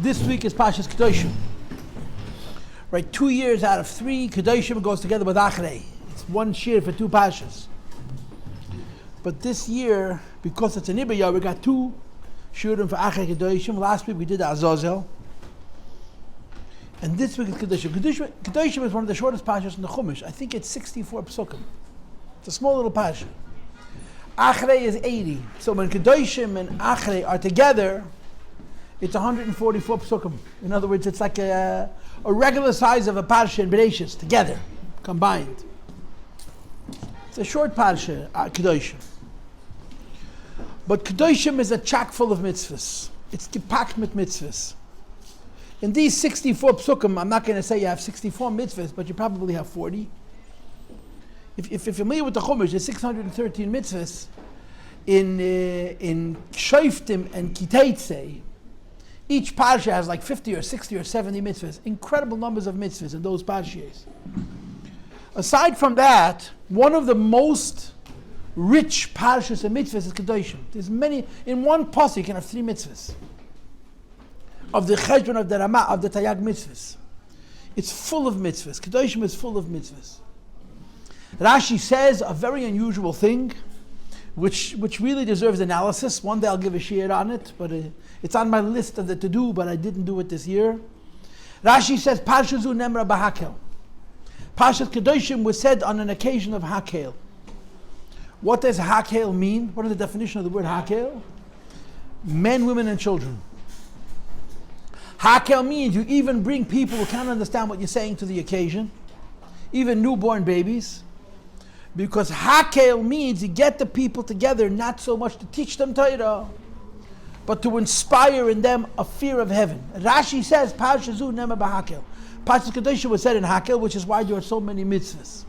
This week is Pashas Kedoshim. Right, 2 years out of 3, Kedoshim goes together with Achei. It's one shir for 2 Pashas. But this year, because it's an Ibayah, we got 2 shirim for Achei Kedoshim. Last week we did Azazel. And this week is Kedoshim. Kedoshim is one of the shortest Pashas in the Chumash. I think it's 64 psukim. It's a small little Pasha. Achei is 80. So when Kedoshim and Achei are together, it's 144 psukim. In other words, it's like a regular size of a parsha and Bereshis together, combined. It's a short parsha, Kedoshim. But Kedoshim is a chock full of mitzvahs. It's gepackt mit mitzvahs. In these 64 psukim, I'm not going to say you have 64 mitzvahs, but you probably have 40. If you're familiar with the Chumash, there's 613 mitzvahs. In Shoftim and Kiteitzei, each parsha has like 50 or 60 or 70 mitzvahs. Incredible numbers of mitzvahs in those parshas. Aside from that, one of the most rich parshas and mitzvahs is Kedoshim. There's many. In one pasuk you can have 3 mitzvahs. Of the judgement of the Ramah, of the Tayag mitzvahs. It's full of mitzvahs. Kedoshim is full of mitzvahs. RaShI says a very unusual thing, which really deserves analysis. One day I'll give a shir on it, but it's on my list of the to-do, but I didn't do it this year. RaShI says, Parshazu Nemra B'Hakel. Parshat Kedoshim was said on an occasion of Hakel. What does Hakel mean? What is the definition of the word Hakel? Men, women, and children. Hakel means you even bring people who can't understand what you're saying to the occasion, even newborn babies. Because Hakel means you get the people together not so much to teach them Torah, but to inspire in them a fear of heaven. RaShI says, Parshazu Nemar B'Hakel. Parshat Kedoshim was said in Hakel, which is why there are so many mitzvahs.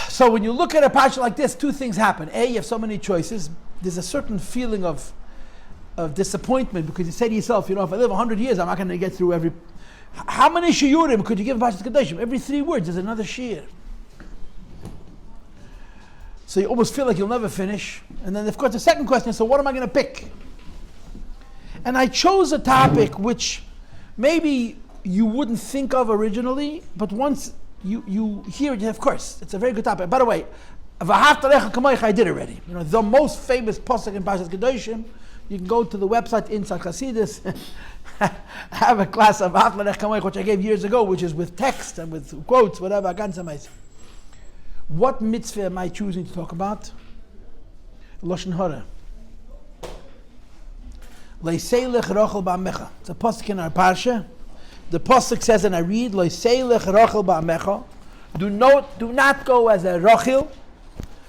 So when you look at a parsha like this, 2 things happen. A, you have so many choices. There's a certain feeling of disappointment, because you say to yourself, if I live 100 years, I'm not going to get through every... How many shiurim could you give in Parshat Kedoshim? Every 3 words there's another shiur. So you almost feel like you'll never finish. And then, of course, the second question is, so what am I going to pick? And I chose a topic which maybe you wouldn't think of originally, but once you hear it, of course, it's a very good topic. By the way, I did already. The most famous pasuk in Parshat Kedoshim, you can go to the website inside Hasidus. I have a class of which I gave years ago, which is with text and with quotes, whatever. What mitzvah am I choosing to talk about? Lashon HaRa. Leiseilech Rachel ba'amecha. It's a pasuk in our parsha. The pasuk says, and I read, Leiseilech Rachel ba'amecha. Do not go as a Rachel.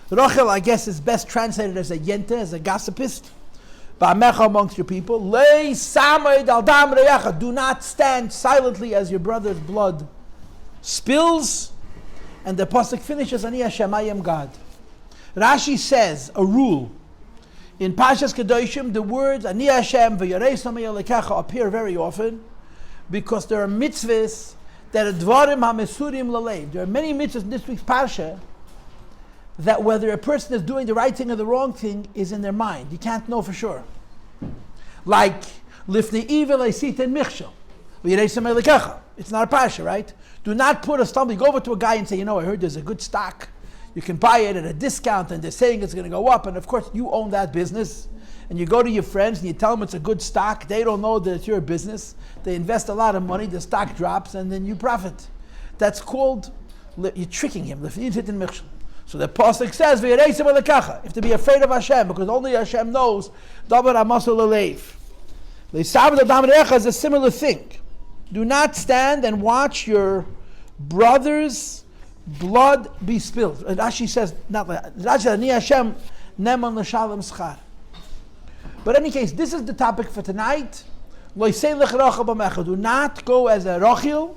Rachel, I guess, is best translated as a yente, as a gossipist. Ba'amecha, amongst your people. Lei samed al dam re'acha. Do not stand silently as your brother's blood spills. And the pasuk finishes, Ani Hashem, I am God. RaShI says a rule. In Parshas Kedoshim, the words Ani Hashem v'yarei samei alekecha appear very often, because there are mitzvahs that are dvarim hamesurim lalev. There are many mitzvahs in this week's parsha that whether a person is doing the right thing or the wrong thing is in their mind. You can't know for sure. Like lifnei ivel eisiten michshel v'yarei samei alekecha. It's not a parsha, right? Do not put a stumble. You go over to a guy and say, I heard there's a good stock. You can buy it at a discount and they're saying it's going to go up. And of course, you own that business. And you go to your friends and you tell them it's a good stock. They don't know that it's your business. They invest a lot of money. The stock drops and then you profit. That's called, you're tricking him. So the pasuk says, if to be afraid of Hashem, because only Hashem knows, is a similar thing. Do not stand and watch your brother's blood be spilled. RaShI says, not like RaShI, but in any case, this is the topic for tonight. Do not go as a Rachel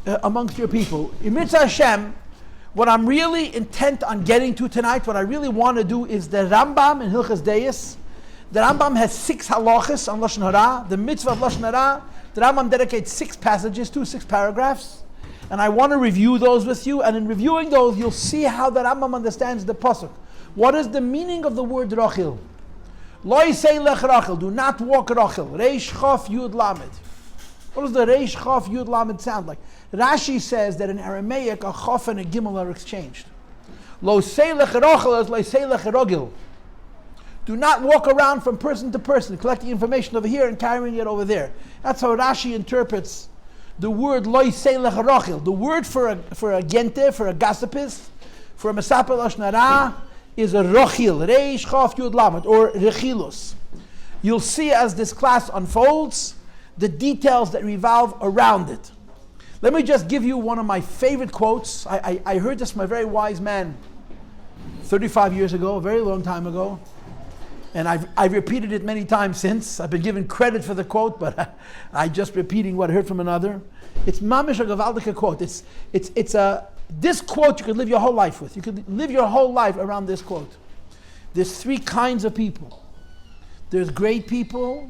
amongst your people. In Mitzvah Hashem, what I'm really intent on getting to tonight, what I really want to do is the RaMbaM Hilchos Deos. The RaMbaM has 6 halachos on Lashon HaRa. The mitzvah of Lashon HaRa, the RaMbaM dedicates 6 passages to 6 paragraphs. And I want to review those with you, and in reviewing those, you'll see how the RaMbaM understands the pasuk. What is the meaning of the word Rachil? Lo yisei lech Rachel, do not walk Rachel. Reish Chaf Yud Lamed. What does the Reish Chaf Yud Lamed sound like? Rashi says that in Aramaic, a Chaf and a Gimel are exchanged. Lo yisei lech Rachel is lo yisei lech Rogil. Do not walk around from person to person, collecting information over here and carrying it over there. That's how Rashi interprets the word lo yisei lech Rachel. The word for a gente, for a gossipiest, for a Mesaper Lashon HaRa, is a Rachil, Reish Chaf Yud Lamed, or Rechilus. You'll see as this class unfolds the details that revolve around it. Let me just give you one of my favorite quotes. I heard this from a very wise man 35 years ago, a very long time ago, and I've repeated it many times since. I've been given credit for the quote, but I'm just repeating what I heard from another. It's mamish a gavaldike quote. This quote you could live your whole life with. You could live your whole life around this quote. There's three kinds of people. There's great people,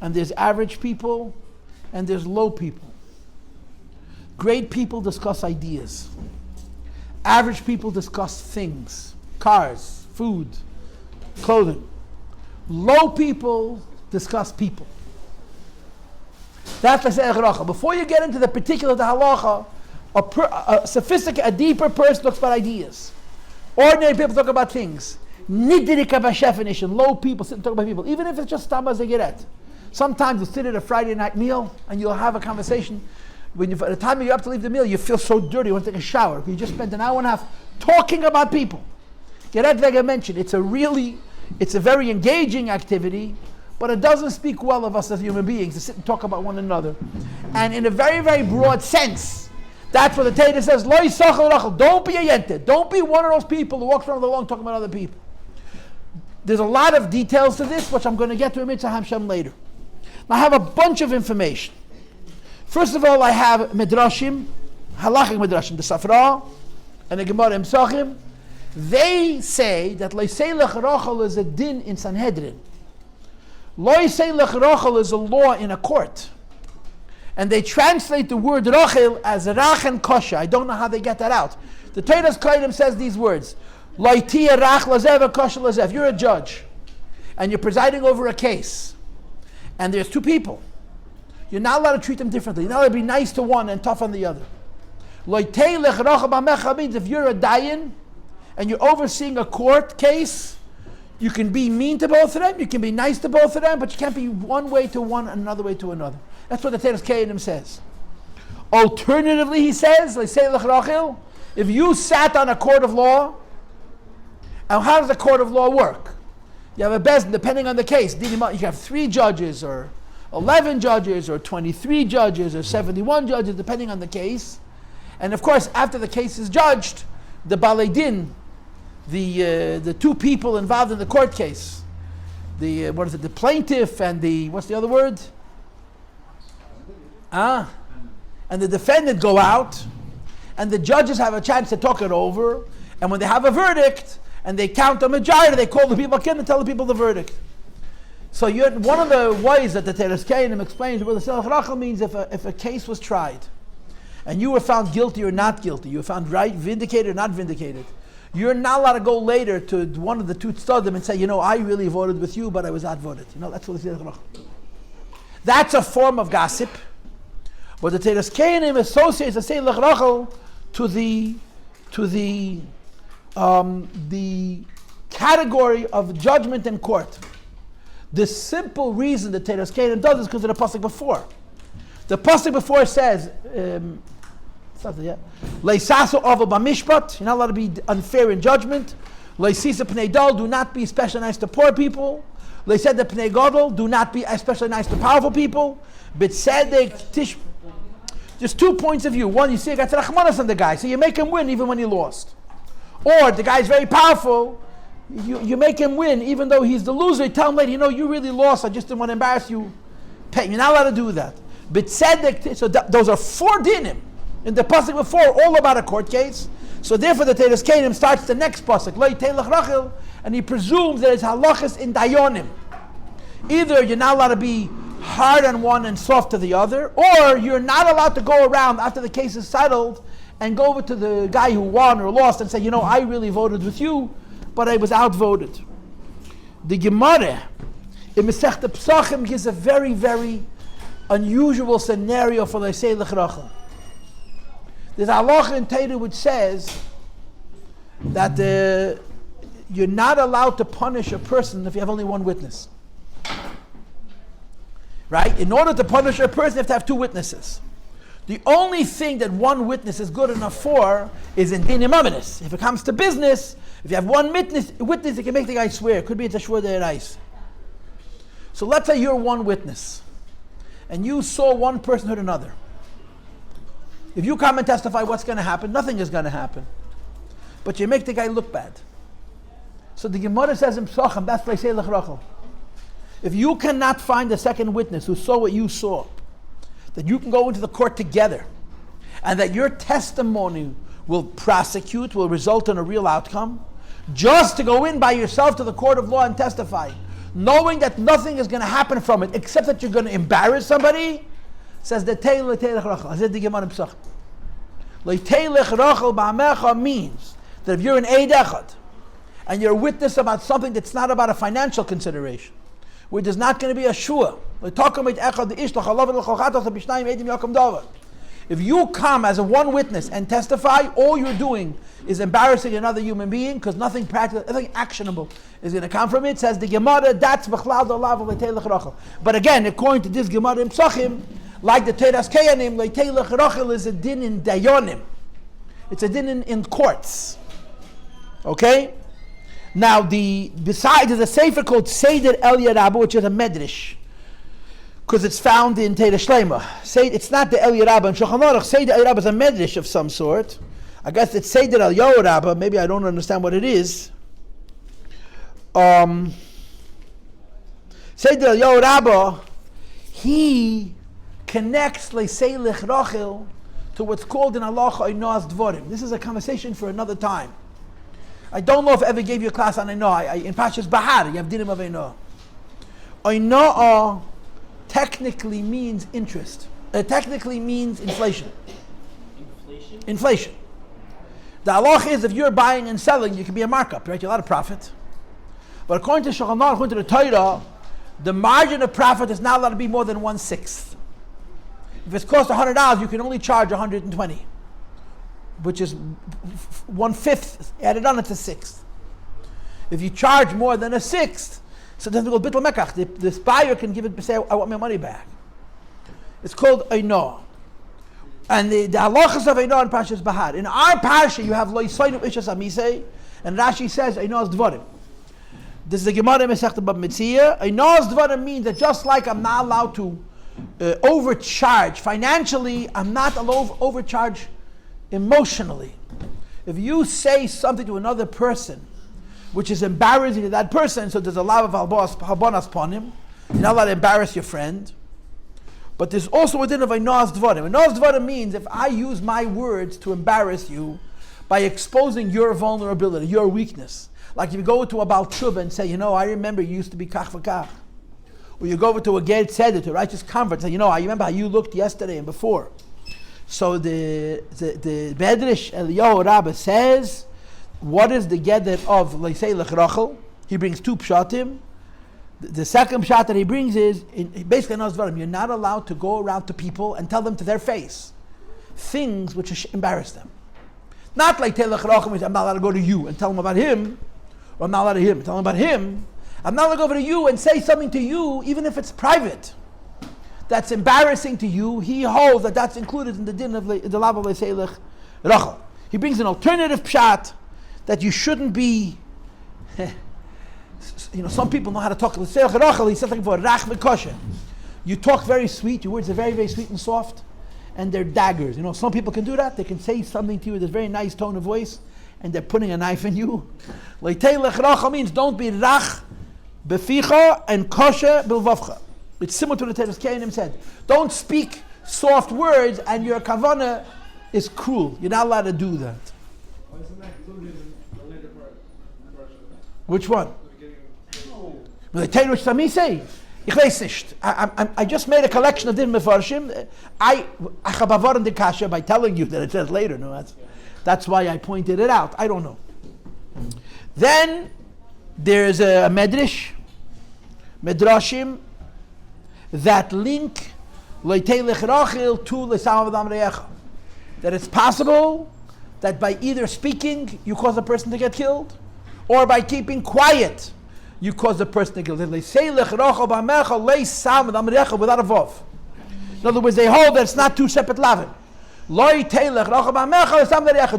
and there's average people, and there's low people. Great people discuss ideas. Average people discuss things, cars, food, clothing. Low people discuss people. That's the Seder Eliyahu Rabba. Before you get into the particular halacha, a sophisticated, a deeper person talks about ideas. Ordinary people talk about things. Nidrika b'shefinish, low people sit and talk about people, even if it's just tama zegeret. Sometimes you sit at a Friday night meal and you'll have a conversation. By the time you're up to leave the meal, you feel so dirty, you want to take a shower. You just spent an hour and a half talking about people. Gerard Vega mentioned it's a very engaging activity, but it doesn't speak well of us as human beings to sit and talk about one another. And in a very, very broad sense, that's what the Torah says, Lo yisachel rachel, don't be a yente. Don't be one of those people who walks around along talking about other people. There's a lot of details to this, which I'm going to get to in Mitzvah Hashem later. Now I have a bunch of information. First of all, I have Midrashim, halachic Midrashim, the Safra, and the Gemara Pesachim. They say that Lo yisei lech rachel is a din in Sanhedrin. Lo yisei lech rachel is a law in a court. And they translate the word Rachel as Rach and Kosha. I don't know how they get that out. The Toras Kohanim says these words: Lo yitiyeh Rach lazev Kosha lazev. If you're a judge and you're presiding over a case, and there's two people, you're not allowed to treat them differently. You're not allowed to be nice to one and tough on the other. Lo yitei lech rachel b'mecha means if you're a dayan and you're overseeing a court case, you can be mean to both of them, you can be nice to both of them, but you can't be one way to one and another way to another. That's what the Toras Kohanim says. Alternatively, he says, if you sat on a court of law, and how does a court of law work? You have a bezdin, depending on the case. You have 3 judges, or 11 judges, or 23 judges, or 71 judges, depending on the case. And of course, after the case is judged, the balei din, the two people involved in the court case, the plaintiff and what's the other word? And the defendant go out, and the judges have a chance to talk it over, and when they have a verdict, and they count the majority, they call the people in and tell the people the verdict. So one of the ways that the Toras Kohanim explains what the Seder Eliyahu Rabba means, if a case was tried, and you were found guilty or not guilty, you were found right, vindicated or not vindicated, you're not allowed to go later to one of the two tzadim and say, I really voted with you, but I was outvoted. That's what the Seder Eliyahu Rabba. That's a form of gossip. But the Toras Kohanim associates the Seder Eliyahu Rabba to the category of judgment in court. The simple reason the Toras Kohanim does is because of the pasuk before. The pasuk before says, Leisasu avol b'mishpat, you're not allowed to be unfair in judgment. Leisisa pnei dal, do not be especially nice to poor people. Leised pnei gadol, do not be especially nice to powerful people. B'tzedek tish. There's 2 points of view. One, you see, I got rachmanas on the guy, so you make him win even when he lost. Or the guy's very powerful, you make him win even though he's the loser. You tell him later, you really lost, I just didn't want to embarrass you. You're not allowed to do that. B'tzedek, so those are 4 dinim in the pasuk before, all about a court case. So therefore the Toras Kohanim starts the next pasuk, Lo yitei lech rachel, and he presumes there is halachas in dayonim. Either you're not allowed to be hard on one and soft to the other, or you're not allowed to go around after the case is settled and go over to the guy who won or lost and say, I really voted with you, but I was outvoted. The Gemarah in Masechta Pesachim gives a very, very unusual scenario for Leisei Lechrachel. There's a halacha in Torah which says that you're not allowed to punish a person if you have only one witness. Right? In order to punish a person, you have to have two witnesses. The only thing that one witness is good enough for is in dinim aminis. If it comes to business, if you have one witness, you can make the guy swear. It could be it's a shvur de'erais. So let's say you're one witness, and you saw one person hurt another. If you come and testify, what's going to happen? Nothing is going to happen. But you make the guy look bad. So the Gemarah says in Pesachim, that's Leisei Lechrachel. If you cannot find a second witness who saw what you saw, that you can go into the court together, and that your testimony will prosecute, will result in a real outcome, just to go in by yourself to the court of law and testify, knowing that nothing is going to happen from it except that you're going to embarrass somebody, says the Leitei Lechrachel. Says the Gemara Pesachim. Leitei Lechrachel ba'amecha means that if you're an Eid Echad and you're a witness about something that's not about a financial consideration, where there's not going to be a shua, if you come as a one witness and testify, all you're doing is embarrassing another human being, because nothing practical, nothing actionable is going to come from it. Says the Gemarah, that's b'chlal d'olav leitei lechrachel. But again, according to this Gemarah in Pesachim, like the Toras Kohanim, leitei lechrachel is a din in dayonim. It's a din in courts. Okay? Now, besides, there's a sefer called Seder Eliyahu Rabba, which is a Midrash, because it's found in Torah Shlema. It's not the Eliyahu Rabba in Shulchan Aruch. Seder Eliyahu Rabba is a Midrash of some sort. I guess it's Seder Eliyahu Rabba. Maybe I don't understand what it is. Seder Eliyahu Rabba, he connects Leisei Lechrachel to what's called in halacha Ona'as Devarim. This is a conversation for another time. I don't know if I ever gave you a class on Ona'ah. In Pashas Bahar, you have dinim of Ona'ah. Ona'ah technically means interest. Technically means inflation. Inflation. The halach is if you're buying and selling, you can be a markup, right? You're allowed to profit. But according to Shulchan Aruch, according to the Torah, the margin of profit is not allowed to be more than 1/6. If it's cost $100, you can only charge $120. Which is 1/5 added on, it's a 1/6. If you charge more than a 1/6, so it doesn't go bittul mekach. This buyer can give it, say, I want my money back. It's called Ona'ah. And the halachas of Ona'ah in Pashas Bahar. In our parsha, you have lo yisoinu ishas amisei, and Rashi says Ona'as Devarim. This is the Gemara Mesechta Bab Metzia. Ona'as Devarim means that just like I'm not allowed to overcharge financially, I'm not allowed to overcharge emotionally. If you say something to another person which is embarrassing to that person, so there's a lot of halbonas upon him, you're not allowed to embarrass your friend. But there's also a din of Ona'as Devarim. Ona'as Devarim means if I use my words to embarrass you by exposing your vulnerability, your weakness. Like if you go to a Baal Tshuva and say, I remember you used to be kach v'kach. Or you go over to a Ger Tzedek, to a righteous convert, and say, I remember how you looked yesterday and before. So the Midrash Eliyahu Rabba says, what is the gedder of Leisei Lechrachel? He brings two pshatim. The second pshat that he brings is, basically, you're not allowed to go around to people and tell them to their face things which embarrass them. Not like Leisei Lechrachel means I'm not allowed to go to you and tell them about him, or I'm not allowed to him and tell them about him. I'm not allowed to go over to you and say something to you, even if it's private, that's embarrassing to you. He holds that that's included in the din of the lav of Leisei Lechrachel. He brings an alternative pshat that you shouldn't be. Some people know how to talk. Leisei Lechrachel, he says something for rach v'kosher. You talk very sweet. Your words are very, very sweet and soft, and they're daggers. Some people can do that. They can say something to you with a very nice tone of voice, and they're putting a knife in you. Leisei Lechrachel means don't be rach beficha and kosher bilvavcha. It's similar to what the Toras Kohanim said. Don't speak soft words and your kavanah is cruel. You're not allowed to do that. Why isn't that included in the later part? Which one? The Torah say Ich weiß nicht. I just made a collection of different mefarshim. I have avoided the kasha by telling you that it says later. No, that's why I pointed it out. I don't know. Then there's a midrashim that link leitelech Rachel to lesam v'dam ra'ich. That it's possible that by either speaking you cause a person to get killed, or by keeping quiet you cause a person to get killed. Without a vav. In other words, they hold that it's not two separate lavim.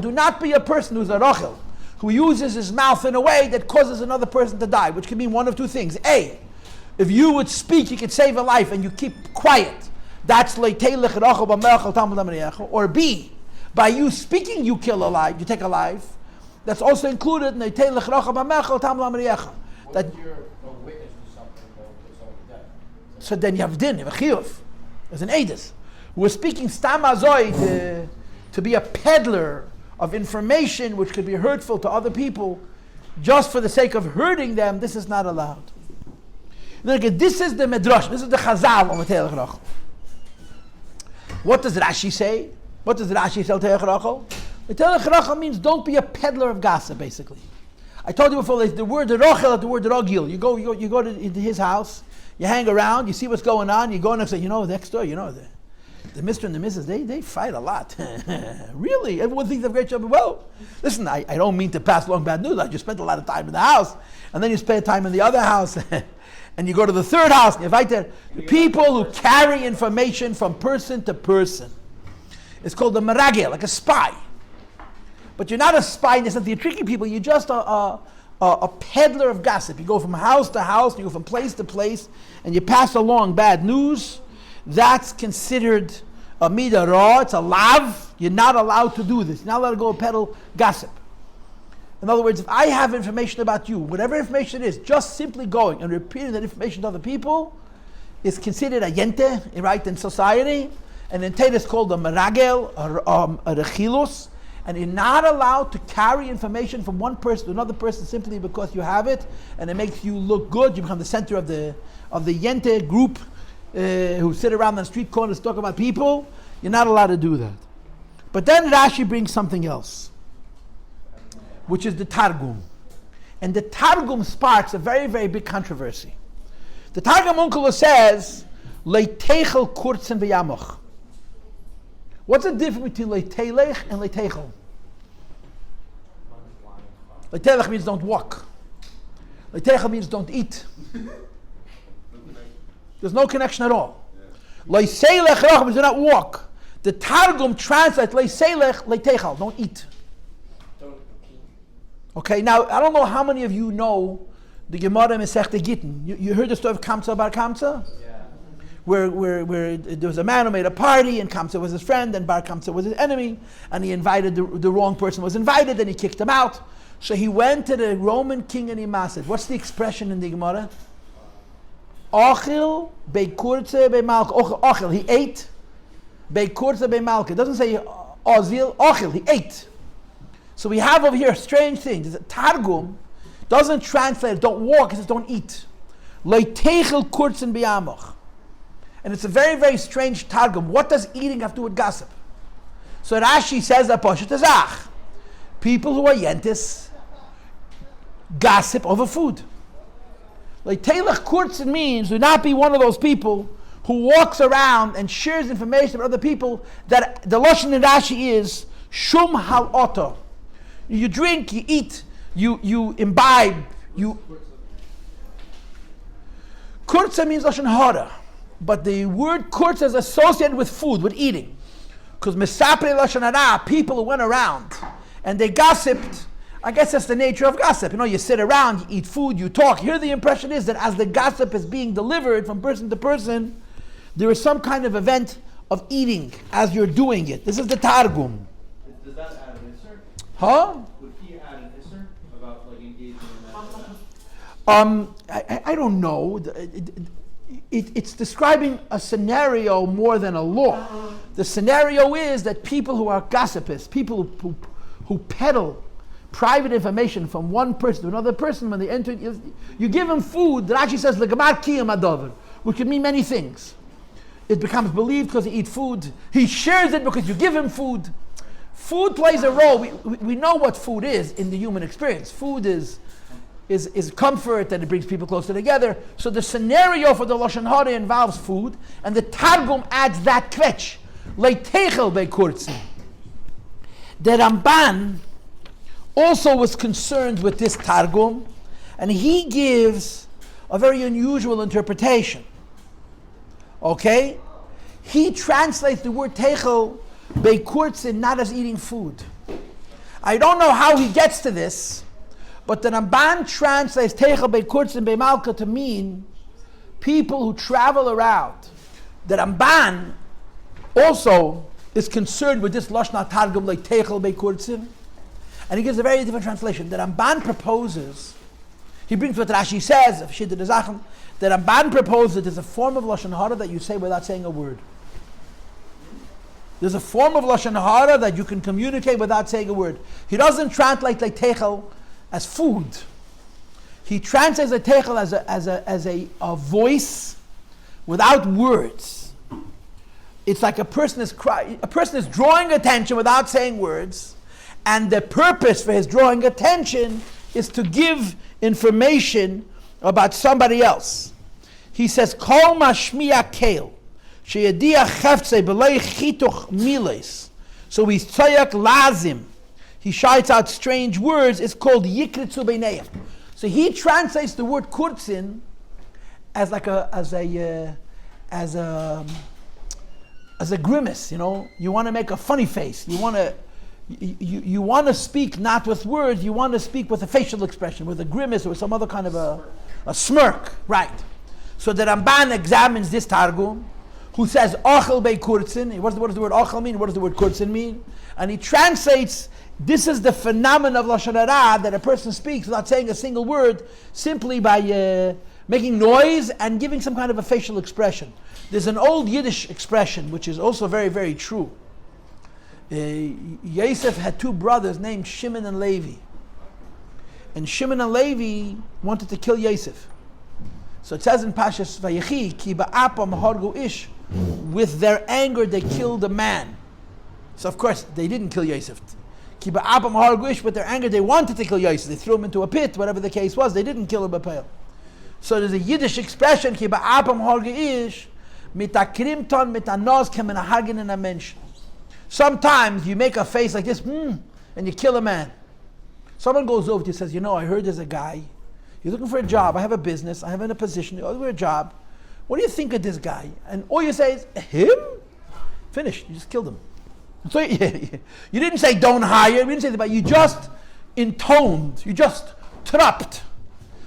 Do not be a person who's a Rachel, who uses his mouth in a way that causes another person to die, which can mean one of two things. A, if you would speak, you could save a life, and you keep quiet. That's leitelech Rachel b'mechel tamud amriyach. Or B, by you speaking, you kill a life, you take a life. That's also included in leitelech Rachel b'mechel tamud amriyach. That you're a witness to something that's already dead. So then you have din, you have a chiyuv. There's an edus. We're speaking stam azoi to be a peddler of information which could be hurtful to other people, just for the sake of hurting them. This is not allowed. This is the Midrash, this is the Chazal of Leitelech Rachel. What does Rashi say? What does Rashi tell Leitelech Rachel? Leitelech Rachel means don't be a peddler of gossip, basically. I told you before, the word Rachel and the word Ragil. You go into his house, you hang around, you see what's going on, you go in and say, next door, the Mr. and the Mrs., they fight a lot. Really? Everyone thinks they're a great job. Well, listen, I don't mean to pass along bad news. I just spent a lot of time in the house, and then you spend time in the other house, and you go to the third house, and you invite the people who carry information from person to person. It's called the meragel, like a spy. But you're not a spy in the sense that you're tricking people. You're just a peddler of gossip. You go from house to house, you go from place to place, and you pass along bad news. That's considered a midah. It's a lav. You're not allowed to do this. You're not allowed to go peddle gossip. In other words, if I have information about you, whatever information it is, just simply going and repeating that information to other people is considered a yente, right, in society. And in Torah it's called a meragel, a rechilus. And you're not allowed to carry information from one person to another person simply because you have it, and it makes you look good. You become the center of the yente group who sit around on street corners talk about people. You're not allowed to do that. But then Rashi brings something else, which is the Targum. And the Targum sparks a very, very big controversy. The Targum Onkelos says, Leitechel kurzen v'yamoch. What's the difference between leitelech and leitechel? Leitelech means don't walk. Leitechel means don't eat. There's no connection at all. Leiselech rachel means do not walk. The Targum translates leiselech, leitechel, don't eat. Okay, now I don't know how many of you know the Gemarah Masechta Gittin. You heard the story of Kamsa bar Kamsa? Yeah. Where there was a man who made a party, and Kamsa was his friend, and Bar Kamsa was his enemy, and he invited the wrong person was invited, and he kicked him out. So he went to the Roman king and he massed. What's the expression in the Gemara? Ochil beikurze beimalke. Ochil, he ate. Beikurze beimalke. It doesn't say ozil. Ochil, he ate. So we have over here a strange thing. The Targum doesn't translate don't walk, it says don't eat. Leitechel kurzen beiamoch. And it's a very, very strange Targum. What does eating have to do with gossip? So Rashi says that people who are yentis gossip over food. Like Telech Kurtzen means do not be one of those people who walks around and shares information about other people. That the Lashon in Rashi is shum hal oto. You drink, you eat, you imbibe, Kurtzen means Lashon HaRa. But the word kurtz is associated with food, with eating. Because Mesapre Lashon HaRa, people who went around and they gossiped, I guess that's the nature of gossip. You sit around, you eat food, you talk. Here the impression is that as the gossip is being delivered from person to person, there is some kind of event of eating as you're doing it. This is the Targum. Does that add an isser? Huh? Would he add an isser about engaging in that? I don't know. It's describing a scenario more than a law. The scenario is that people who are gossipists, people who peddle private information from one person to another person, when they enter, you give them food. Rashi says, "Legamar kiyam adavar." which can mean many things. It becomes believed because he eats food. He shares it because you give him food. Food plays a role. We know what food is in the human experience. Food is comfort, and it brings people closer together. So the scenario for the Lashon HaRa involves food, and the Targum adds that kvetch. Leitechel bekurtzen. The RaMbaN also was concerned with this Targum, and he gives a very unusual interpretation. Okay? He translates the word techel bekurtzen not as eating food. I don't know how he gets to this, but the RaMbaN translates techel bekurtzen bemalka to mean people who travel around. The RaMbaN also is concerned with this Lashon Targum like techel bekurtzen, and he gives a very different translation. The RaMbaN proposes, he brings what RaShI says, the RaMbaN proposes that there's a form of Lashon HaRa that you say without saying a word. There's a form of Lashon HaRa that you can communicate without saying a word. He doesn't translate like techel as food. He translates like techel as a voice without words. It's like a person is drawing attention without saying words, and the purpose for his drawing attention is to give information about somebody else. He says, Kol mashmiya kel, sheyedia chefze b'lei chituch miles. So he's tzayak lazim. He shouts out strange words. It's called yikritzu beineim. So he translates the word kurtzin as like as a grimace. You know, you want to make a funny face. You want to speak not with words. You want to speak with a facial expression, with a grimace or some other kind of a smirk, right? So the RaMbaN examines this Targum, who says ochel bei kurtzin. What does the word ochel mean? What does the word kurtzin mean? And he translates, this is the phenomenon of Lashon HaRa, that a person speaks without saying a single word, simply by making noise and giving some kind of a facial expression. There's an old Yiddish expression which is also very, very true. Yosef had two brothers named Shimon and Levi. And Shimon and Levi wanted to kill Yosef. So it says in Pashas Vayechi, Ki ba'apam hargu ish, with their anger they killed a man. So of course they didn't kill Yosef. Ki ba'apam hargu ish, with their anger they wanted to kill Yosef. They threw him into a pit, whatever the case was. They didn't kill him b'peil. So there's a Yiddish expression, Ki ba'apam hargu ish, mitakrimton mitanos kemenahagin in a mensch. Sometimes you make a face like this, and you kill a man. Someone goes over to you and says, I heard there's a guy. You're looking for a job. I have a business. I have a position. You're looking for a job. What do you think of this guy? And all you say is, him? Finished. You just killed him. So you didn't say don't hire. You didn't say that, but you just intoned. You just trapped.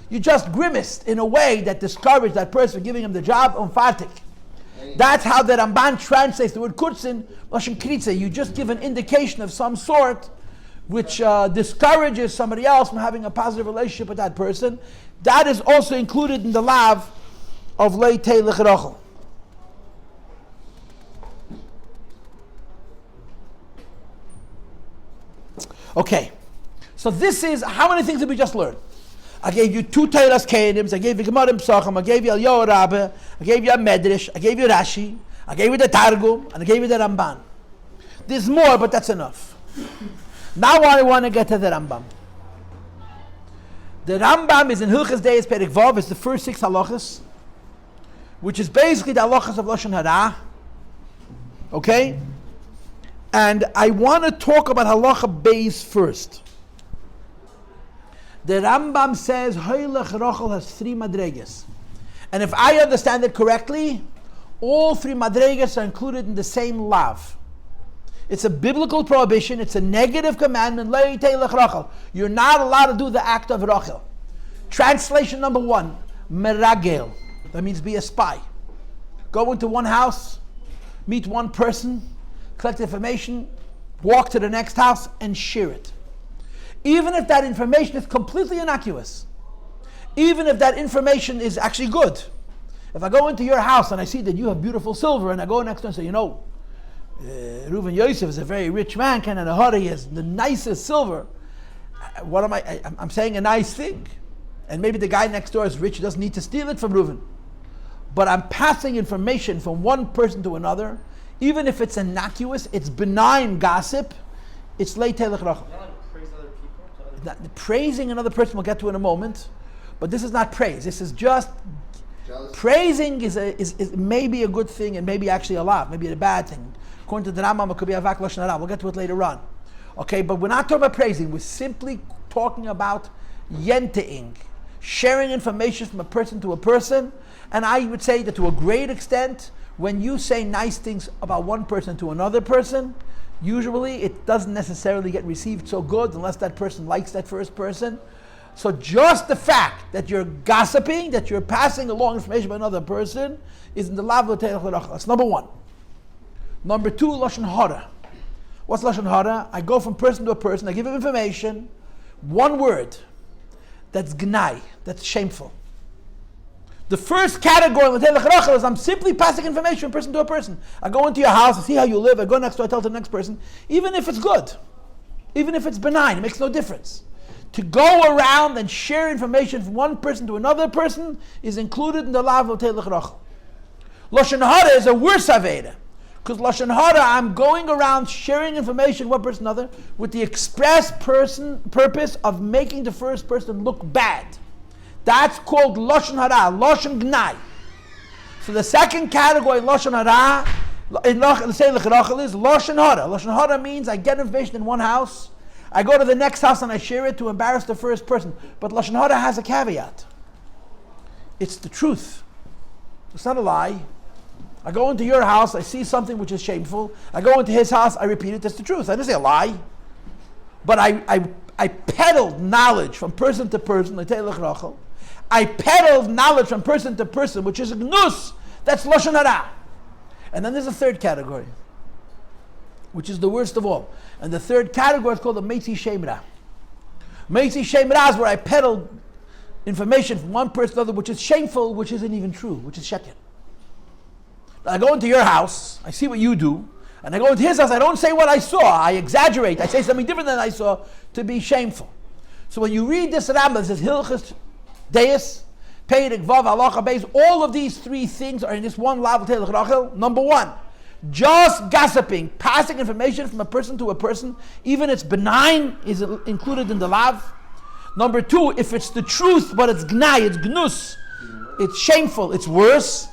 You just grimaced in a way that discouraged that person from giving him the job on fartik. That's how the RaMbaN translates the word kurtzin, lashon kritze. You just give an indication of some sort which discourages somebody else from having a positive relationship with that person. That is also included in the lav of leitei lechrachel. Okay, so this is, how many things did we just learn? I gave you two Toras Kohanim. I gave you Gemara Pesachim. I gave you Eliyahu Rabba. I gave you a Midrash. I gave you RaShI. I gave you the Targum, and I gave you the RaMbaN. There's more, but that's enough. Now I want to get to the RaMbaM. The RaMbaM is in Hilchos Deos Perek Vav. It's the first 6 halachas, which is basically the halachas of Lashon HaRa. Okay? And I want to talk about halacha base first. The RaMbaM says, Hoylech Rochel has 3 madregas. And if I understand it correctly, all 3 madregas are included in the same lav. It's a biblical prohibition. It's a negative commandment. You're not allowed to do the act of Rochel. Translation number 1, meragel. That means be a spy. Go into one house, meet one person, collect information, walk to the next house, and share it. Even if that information is completely innocuous, even if that information is actually good. If I go into your house and I see that you have beautiful silver, and I go next door and say, Reuven Yosef is a very rich man, he has the nicest silver. What am I? I'm saying a nice thing. And maybe the guy next door is rich, he doesn't need to steal it from Reuven. but I'm passing information from one person to another, even if it's innocuous, it's benign gossip, it's lei telech rachel. Praise other people? Praising another person we'll get to in a moment, but this is not praise. This is just Jealousy. praising is maybe a good thing and maybe actually a lot, maybe a bad thing. According to the RaMbaM, it could be avak lashon hara. We'll get to it later on. Okay, but we're not talking about praising. We're simply talking about yenteing, sharing information from a person to a person. And I would say that to a great extent, when you say nice things about one person to another person, usually it doesn't necessarily get received so good unless that person likes that first person. So just the fact that you're gossiping, that you're passing along information about another person, is in the lav l'teilach l'rachel. That's number one. Number two, Lashon HaRa. What's Lashon HaRa? I go from person to a person, I give him information, one word, that's gnai, that's shameful. The first category in l'teilach l'rachel is I'm simply passing information from person to a person. I go into your house, I see how you live, I go next door, I tell to the next person, even if it's good, even if it's benign, it makes no difference. To go around and share information from one person to another person is included in the lav l'teilach l'rachel. Lashon HaRa is a worse aveda. Because Lashon HaRa, I'm going around sharing information one person to another with the express purpose of making the first person look bad. That's called Lashon HaRa, Lashon Gnai. So the second category, Lashon HaRa, in Seder Eliyahu is Lashon HaRa. Lashon HaRa means I get information in one house, I go to the next house and I share it to embarrass the first person. But Lashon HaRa has a caveat. It's the truth. It's not a lie. I go into your house, I see something which is shameful. I go into his house, I repeat it, that's the truth. I didn't say a lie. But I peddled knowledge from person to person, I peddled knowledge from person to person, which is a gnus, that's Lashon HaRa. And then there's a third category, which is the worst of all. And the third category is called the Motzie Shem Rah. Motzie Shem Rah is where I peddled information from one person to another, which is shameful, which isn't even true, which is sheker. I go into your house, I see what you do, and I go into his house, I don't say what I saw, I exaggerate, I say something different than I saw to be shameful. So when you read this RaMbaN, it says Hilchos Deos Perek Vav Halacha Beis, all of these three things are in this one lav l'teilach l'rachel. Number one, just gossiping, passing information from a person to a person, even it's benign, is included in the lav. Number two, if it's the truth, but it's gnai, it's gnus, it's shameful, it's worse.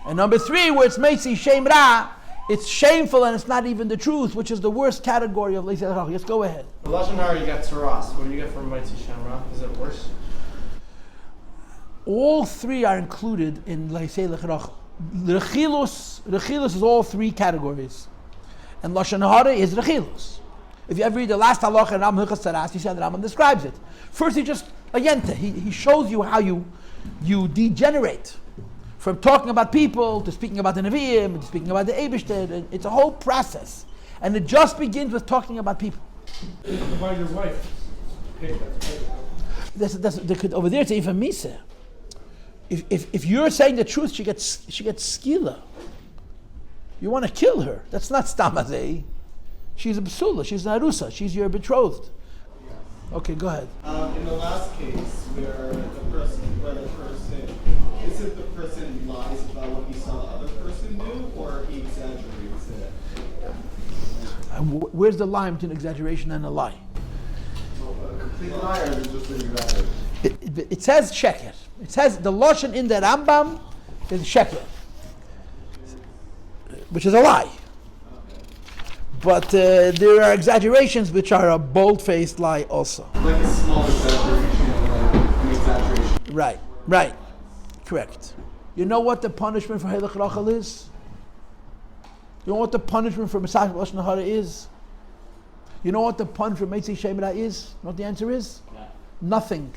And number three, where it's Motzie Shem Rah, it's shameful and it's not even the truth, which is the worst category of Seder Eliyahu. Yes, go ahead. The Lashon HaRa, you got Toras. What do you get from Motzie Shem Rah? Is it worse? All three are included in Seder Eliyahu. Rechilus is all three categories. And Lashon HaRa is Rechilus. If you ever read the last halacha in RaMbaN Hilchos Deos, you see how the RaMbaN describes it. First, he just, he shows you how you degenerate. From talking about people, to speaking about the Nevi'im, to speaking about the Eibishter, it's a whole process. And it just begins with talking about people. About your wife. Over there it's even Misa. If you're saying the truth, she gets skila. You want to kill her. That's not stamazei. She's a psula, she's an arusa, she's your betrothed. Okay, go ahead. In the last case, where the person, is it the person lies about what he saw the other person do, or he exaggerates it? Where's the line between exaggeration and a lie? A complete liar is just an exaggeration. It says sheker. It says the Lashon in the RaMbaM is sheker, which is a lie. But there are exaggerations which are a bold-faced lie also. Like a small exaggeration, like an exaggeration. Right. Correct. You know what the punishment for Hilchos Rachel is? You know what the punishment for Lashon HaRa is? You know what the punishment for Motzie Shem Rah is? You know what the answer is? Yeah. Nothing.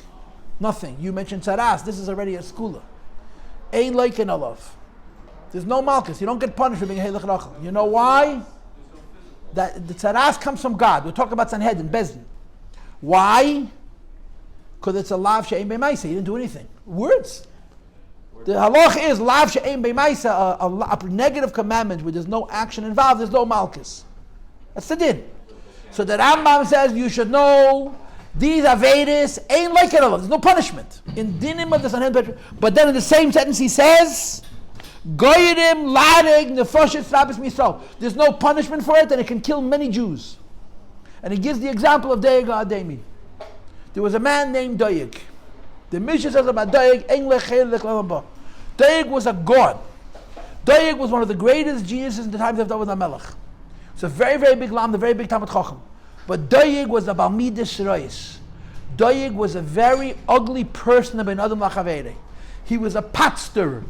You mentioned Tzaras. This is already a skula. Ein leiken alav. There's no malchus. You don't get punished for being Hilchos Rachel. You know why? That the Tzaras comes from God. We're talking about Sanhedrin, Bezdin. Why? Because it's a lav she'ein b'maisa. He didn't do anything. Words. The halach is lav she'ein b'maisa, a negative commandment where there's no action involved, there's no malchus. That's the din. So the RaMbaM says you should know these avedas ain't like it. There's no punishment in dinim of the Sanhedrin. But then in the same sentence he says Goyim lareg nefoshes rabis misal. There's no punishment for it, and it can kill many Jews. And he gives the example of Doeg Ademi. There was a man named Doeg. The Mishnah says about Doeg, Doeg was a god. Doeg was one of the greatest geniuses in the times of David HaMelech. It's a very, very big lam, a very big Talmud Chacham. But Doeg was a Balmidas Reis. Doeg was a very ugly person of Ben Adam Lachavere. He was a patster.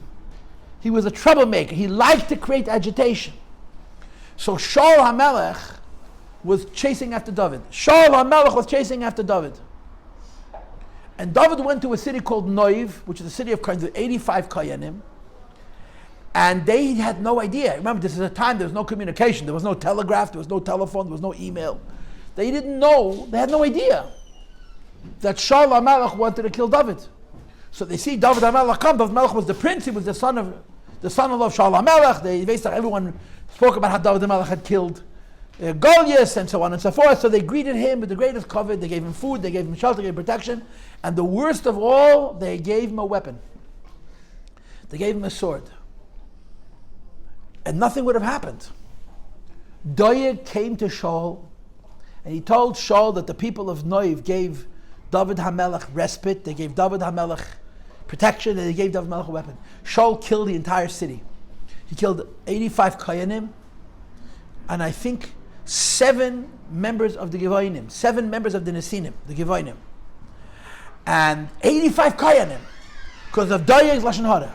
He was a troublemaker. He liked to create agitation. So Shaul HaMelech was chasing after David. Shaul HaMelech was chasing after David. And David went to a city called Noiv, which is a city of 85 Kohanim. And they had no idea. Remember, this is a time there was no communication. There was no telegraph, there was no telephone, there was no email. They didn't know, they had no idea that Shaul HaMelech wanted to kill David. So they see David HaMelech come. David HaMelech was the prince, he was the son-in-law of Shaul HaMelech. Everyone spoke about how David HaMelech had killed Goliath and so on and so forth. So they greeted him with the greatest covet. They gave him food, they gave him shelter, they gave him protection. And the worst of all, they gave him a weapon. They gave him a sword. And nothing would have happened. Doeg came to Shaul, and he told Shaul that the people of Noiv gave David HaMelech respite, they gave David HaMelech protection, and they gave David HaMelech a weapon. Shaul killed the entire city. He killed 85 Kohanim, and I think 7 members of the Gevoinim, 7 members of the Nesinim, the Gevoinim, and 85 Kohanim, because of Doeg's Lashon HaRa.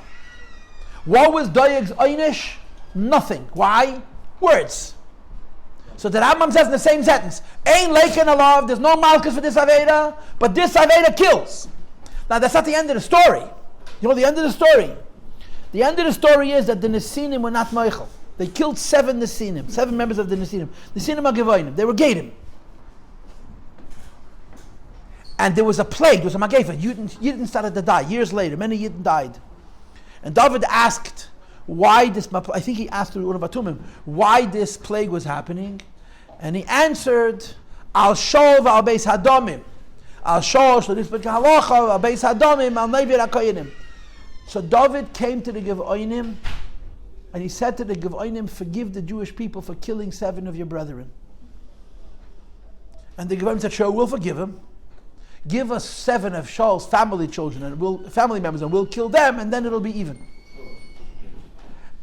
What was Doeg's Einish? Nothing. Why? Words. So the RaMbaM says in the same sentence, Ein leichen alav, there's no malchus for this Aveda, but this Aveda kills. Now that's not the end of the story. You know the end of the story? The end of the story is that the Nesinim were not Meichel. They killed 7 Nesinim, 7 members of the Nesinim. Nesinim are Gevoinim. They were Gadim. And there was a plague, there was a Magefa. Yidden started to die. Years later, many Yidden died. And David asked why this, I think he asked through one of Atumim, why this plague was happening. And he answered, Al Shol v'al Beis Hadomim. Al Shol shlo nisbet k'halacha v'al Beis Hadomim al Nevi Rakoyinim. So David came to the Gevoinim and he said to the Gevoinim, forgive the Jewish people for killing 7 of your brethren. And the Gevoinim said, sure, we'll forgive him. Give us 7 of Shaul's family children and family members, and we'll kill them, and then it'll be even.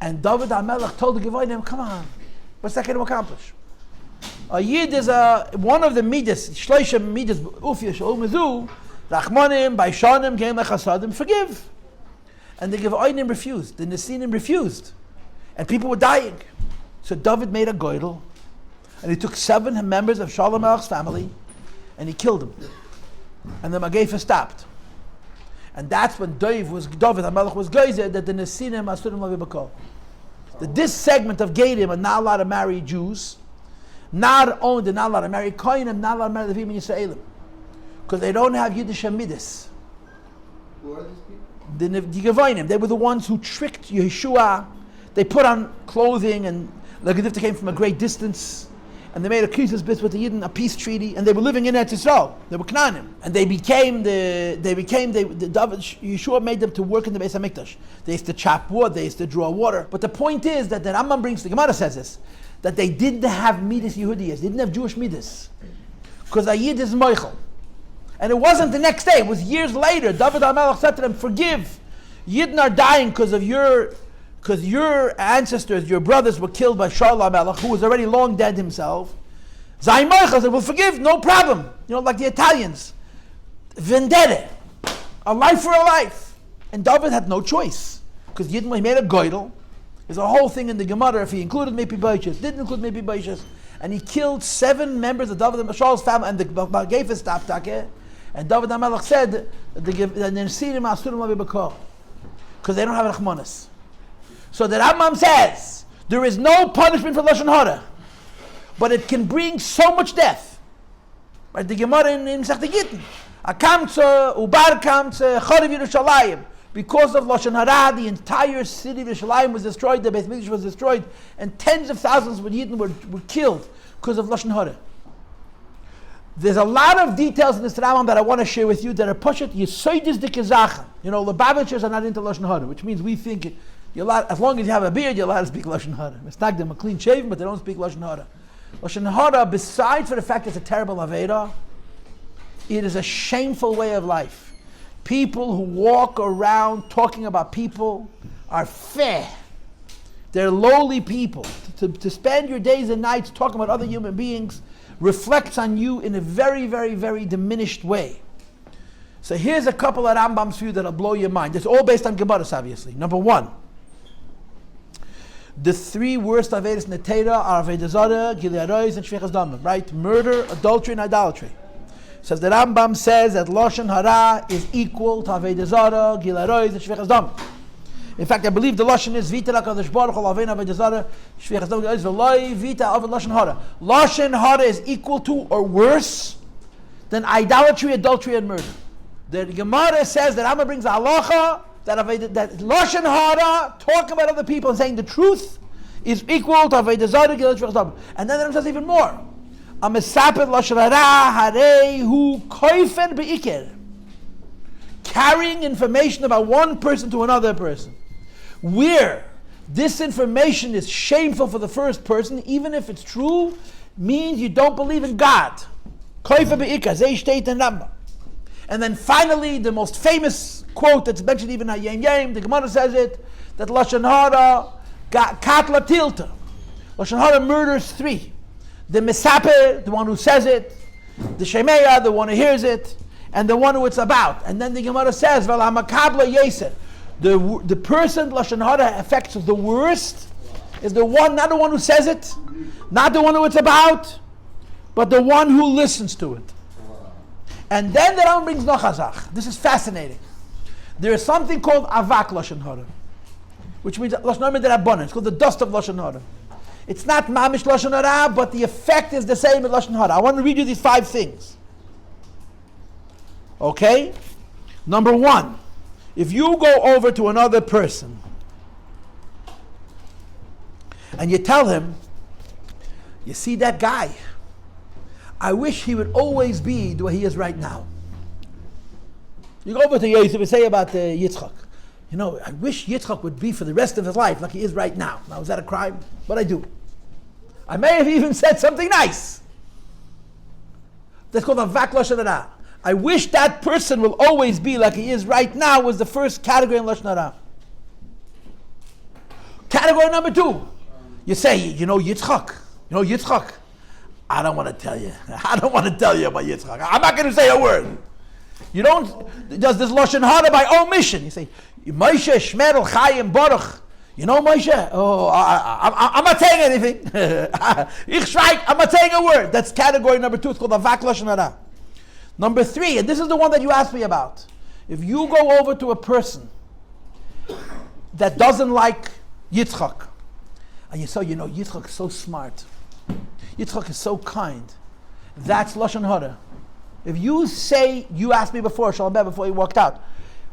And David HaMelech told the Gevoinim, come on, what's that going to accomplish? A Yid is one of the Midas, Shloisha Midas, Ufya Shal Mezu, Rachmanim, Baishanim, Gein Lechasadim, forgive. And the Gevoinim refused, the Nesinim refused. And people were dying. So David made a goydel, and he took 7 members of Shaul HaMelech's family, and he killed them. And the Magefa stopped. And that's when David HaMelech was geyser that the Nesinim Asurim Lavi Bakol. That this segment of Gadim are not allowed to marry Jews, not only they're not allowed to marry Kohanim, not allowed to marry the Levim and Yisraelim, because they don't have Yiddish Midas. Who are these people? The Gevoinim, they were the ones who tricked Yeshua. They put on clothing and like as if they came from a great distance. And they made a krisis bit with the Yidden, a peace treaty, and they were living in Eretz Yisrael. They were Canaanim, and Yeshua made them to work in the Beis HaMikdash. They used to chop wood, they used to draw water. But the point is that the RaMbaM brings, the Gemarah says this, that they didn't have Midas Yehudiyas, they didn't have Jewish Midas, because a Yid is Moichel. And it wasn't the next day, it was years later. David HaMelech said to them, forgive, Yidden are dying because your ancestors, your brothers were killed by Shaul HaMelech, who was already long dead himself. Zay Moichel said, we'll forgive, no problem. You know, like the Italians. Vendetta. A life for a life. And David had no choice. Because Yidden, he made a goydel. There's a whole thing in the Gemarah, if he included maybe Baishas, didn't include maybe Baishas. And he killed 7 members of David and Shaul's family, and the Magefa stopped. And David HaMelech said, that the Nesinim Asurim Lavi Bakol, because they don't have Rachmanis. So the RaMbaM says, there is no punishment for Lashon HaRa, but it can bring so much death. Right? The Gemarah in Masechta Gittin, Akamtza, Ubar Kamtza, Chariv Yerushalayim. Because of Lashon HaRa, the entire city of Yerushalayim was destroyed, the Beis Mikdash was destroyed, and tens of thousands of Yidden were killed because of Lashon HaRa. There's a lot of details in this RaMbaM that I want to share with you that are pushed. Yisoidis de Kezacha. You know, Lubavitchers are not into Lashon HaRa, which means we think, You're allowed, as long as you have a beard, you're allowed to speak Lashon HaRa. It's not them a clean shaven, but they don't speak Lashon HaRa. Lashon HaRa, besides for the fact it's a terrible Aveda, it is a shameful way of life. People who walk around talking about people are fair. They're lowly people. To spend your days and nights talking about other human beings reflects on you in a very, very, very diminished way. So here's a couple of RaMbaMs for you that'll blow your mind. It's all based on Gemaras, obviously. Number one, the three worst Avedas in the Torah are Aveda Zarah, Gilui Arayos, and Shvichas Damim, right? Murder, adultery, and idolatry. Says the RaMbaM says that Lashon HaRa is equal to Aveda Zarah, Gilui Arayos, and Shvichas Damim. In fact, I believe the Lashon is Vita LaKadosh Baruch Hu Avena Aveda Zarah, Shvichas Damim, V'loi Vita Aved Lashon HaRa. Lashon HaRa is equal to or worse than idolatry, adultery, and murder. The Gemarah says that RaMbaM brings a halacha that Lashon HaRa, talking about other people and saying the truth, is equal to Aveda Zarah, Gilui Arayos, Shvichas Damim. And then it says even more. A mesapet Lashon HaRa harei hu koifen be'iker. Carrying information about one person to another person. Where this information is shameful for the first person, even if it's true, means you don't believe in God. Koifen be'iker, zeh steht in RaMbaM. And then finally, the most famous quote that's mentioned even in Hayem, the Gemarah says it, that Lashon HaRa katla tilta. Lashon HaRa murders three. The Mesaper, the one who says it, the Shemeya, the one who hears it, and the one who it's about. And then the Gemara says, Vel HaMakabla Yeser. The person Lashon HaRa affects the worst is the one, not the one who says it, not the one who it's about, but the one who listens to it. And then the Rambam brings Nochazach. This is fascinating. There is something called Avak Lashon HaRa, which means Lashon HaRa Midrabanan. It's called the dust of Lashon HaRa. It's not Mamish Lashon HaRa, but the effect is the same as Lashon HaRa. I want to read you these 5 things. Okay? Number 1, if you go over to another person and you tell him, you see that guy, I wish he would always be the way he is right now. You go over to Yosef and say about Yitzchak, you know, I wish Yitzchak would be for the rest of his life like he is right now. Now, is that a crime? But I do. I may have even said something nice. That's called Avak Lashon HaRa. I wish that person will always be like he is right now was the first category in Lashon HaRa. Category number 2, you say, you know Yitzchak. I don't want to tell you. I don't want to tell you about Yitzchak. I'm not going to say a word. You don't, does this Lashon HaRa by omission. You say, Moshe, Shmerel, Chaim, Baruch. You know Moshe? Oh, I'm not saying anything. Ich schweig, I'm not saying a word. That's category number 2. It's called Avak Lashon HaRa. Number 3, and this is the one that you asked me about. If you go over to a person that doesn't like Yitzchak, and you say, you know, Yitzchak is so smart. Yitzchak is so kind. That's Lashon HaRa. If you say, you asked me before, Shalom Beh, before you walked out,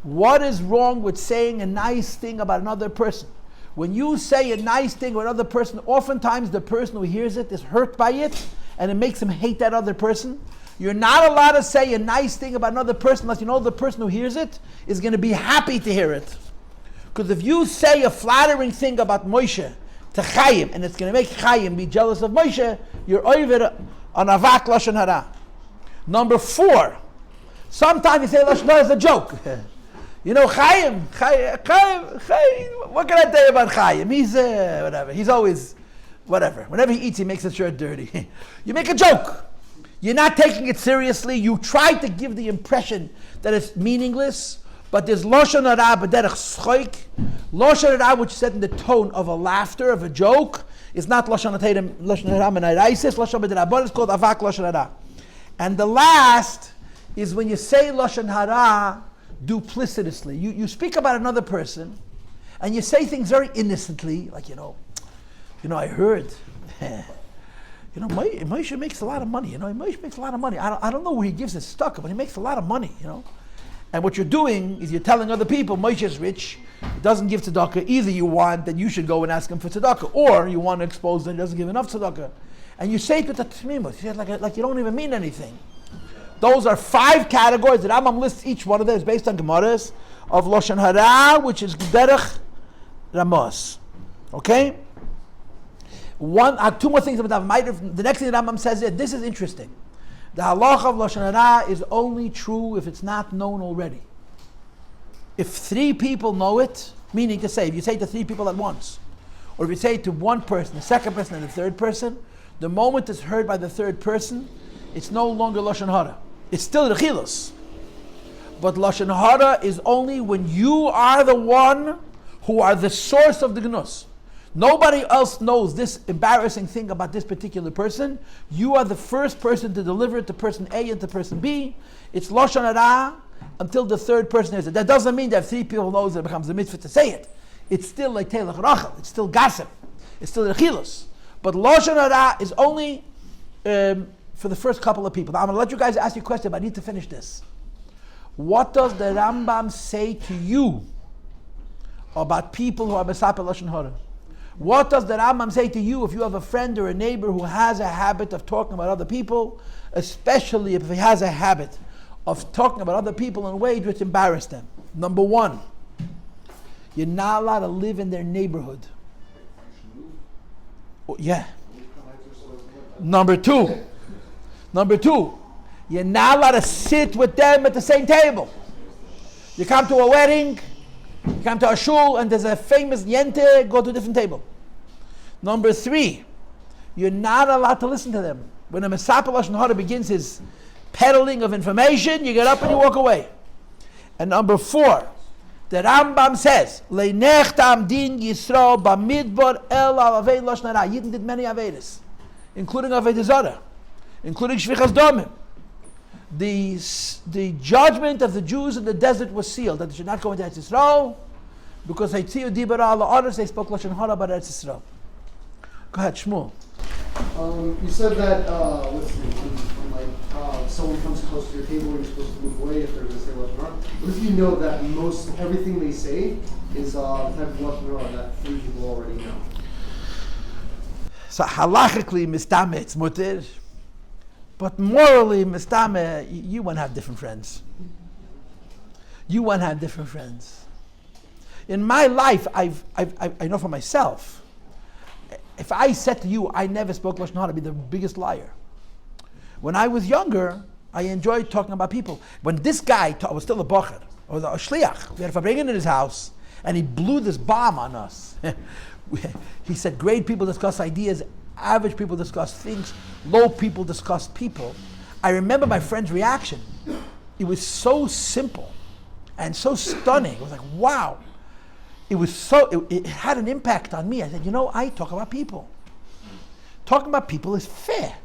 what is wrong with saying a nice thing about another person? When you say a nice thing about another person, oftentimes the person who hears it is hurt by it, and it makes him hate that other person. You're not allowed to say a nice thing about another person unless you know the person who hears it is going to be happy to hear it. Because if you say a flattering thing about Moshe to Chaim, and it's going to make Chaim be jealous of Moshe, you're over on Avak Lashon HaRa. Number 4, sometimes you say Lashon HaRa as a joke. You know, Chaim, what can I tell you about Chaim? He's whatever. He's always whatever. Whenever he eats, he makes his shirt dirty. You make a joke. You're not taking it seriously. You try to give the impression that it's meaningless, but there's Lashon HaRa b'derech schoik. Lashon HaRa, which is set in the tone of a laughter, of a joke, is not Lashon HaRa menaraisis. Lashon b'derabon is called Avak Lashon HaRa. And the last is when you say Lashon HaRa duplicitously. You speak about another person, and you say things very innocently, like, you know, I heard, Moshe makes a lot of money. Moshe makes a lot of money. I don't know where he gives his stuff, but he makes a lot of money. And what you're doing is you're telling other people Moshe is rich, he doesn't give tzedakah. Either you want that you should go and ask him for tzedakah, or you want to expose that he doesn't give enough tzedakah. And you say it with a Temimim. You say it like you don't even mean anything. Those are 5 categories that RaMbaM lists. Each one of them is based on Gemaras of Lashon HaRa, which is derech Ramos. Okay? Two more things about the next thing the RaMbaM says is, this is interesting. The halacha of Lashon HaRa is only true if it's not known already. If 3 people know it, meaning to say, if you say to 3 people at once, or if you say to one person, the second person, and the third person, the moment it's heard by the third person, it's no longer Lashon HaRa. It's still Rechilus. But Lashon HaRa is only when you are the one who are the source of the gnus. Nobody else knows this embarrassing thing about this particular person. You are the first person to deliver it to person A and to person B. It's Lashon HaRa until the third person hears it. That doesn't mean that if 3 people knows it becomes a mitzvah to say it. It's still like Telech Rachel. It's still gossip. It's still Rechilus. But Lashon HaRa is only for the first couple of people. Now I'm going to let you guys ask you a question, but I need to finish this. What does the RaMbaM say to you about people who are Besapel Lashon HaRa? What does the RaMbaM say to you if you have a friend or a neighbor who has a habit of talking about other people, especially if he has a habit of talking about other people in ways which embarrass them? Number 1, you're not allowed to live in their neighborhood. Oh, yeah. Number 2, you're not allowed to sit with them at the same table. You come to a wedding, you come to a shul, and there's a famous yente, go to a different table. Number 3, you're not allowed to listen to them. When a Mesapel Lashon HaRa begins his peddling of information, you get up and you walk away. And number 4, the RaMbaM says, Leinech ta'amdin Yisrael b'midbar el al avei Lashon HaRa. Yidden did many avedas, including avei zara, including shvichas domim. The judgment of the Jews in the desert was sealed, that they should not go into Eretz Yisrael, because they spoke Lashon HaRa about Eretz Yisrael. Go ahead, Shmuel. You said that, when someone comes close to your table, you're supposed to move away if they're going to say Lashon HaRa. What if you know that everything they say is the type of Lashon HaRa that 3 people already know? So halachically, mistame, it's mutir. But morally, mistame, you want to have different friends. You want to have different friends. In my life, I know for myself, if I said to you, I never spoke Lashon HaRa, I'd be the biggest liar. When I was younger, I enjoyed talking about people. When this guy was still a bocher, or a shliach, we had a fabrengen in his house, and he blew this bomb on us. He said, great people discuss ideas, average people discuss things, low people discuss people. I remember my friend's reaction. It was so simple and so stunning. It was like, wow. It had an impact on me. I said, I talk about people. Talking about people is fair.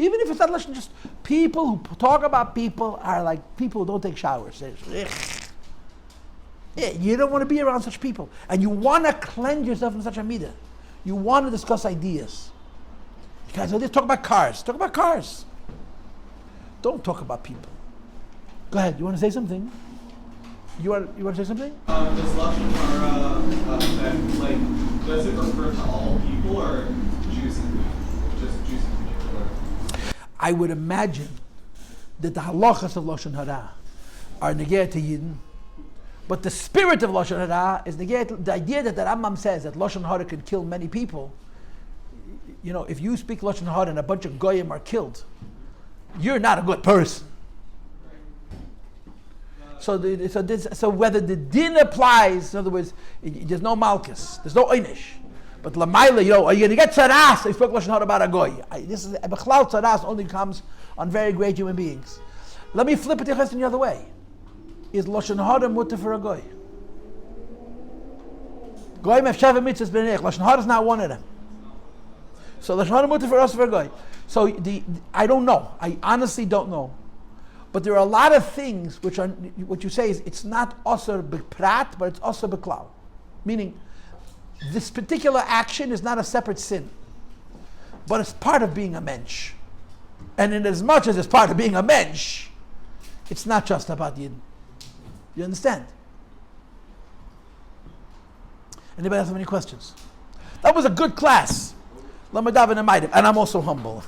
Even if it's not Lashon, just people who talk about people are like people who don't take showers. You don't want to be around such people. And you want to cleanse yourself from such a midah. You want to discuss ideas. You guys talk about cars. Talk about cars. Don't talk about people. Go ahead. You want to say something? You want to say something? Does Lashon HaRa, does it refer to all people or Jews just Jews in particular? I would imagine that the halachas of Lashon HaRa are negeh to Yidden, but the spirit of Lashon HaRa is negeh. The idea that the RaMbaM says that Lashon HaRa can kill many people. If you speak Lashon HaRa and a bunch of goyim are killed, you're not a good person. So whether the din applies, in other words, there's no malchus, there's no einish. But lamaila, are you going to get tzaras? I spoke Lashon HaRa about a goy. This is bechlal tzaras only comes on very great human beings. Let me flip it the question the other way. Is Lashon HaRa mutter for a goy? Goyim have sheva mitzvahs b'neich. Lashon HaRa is not one of them. So Lashon HaRa mutter for us for a goy. So I don't know. I honestly don't know. But there are a lot of things which are, what you say is, it's not osir b'prat, but it's osir b'klal. Meaning, this particular action is not a separate sin, but it's part of being a mensch. And in as much as it's part of being a mensch, it's not just about Yidden. You understand? Anybody else have any questions? That was a good class. And I'm also humble.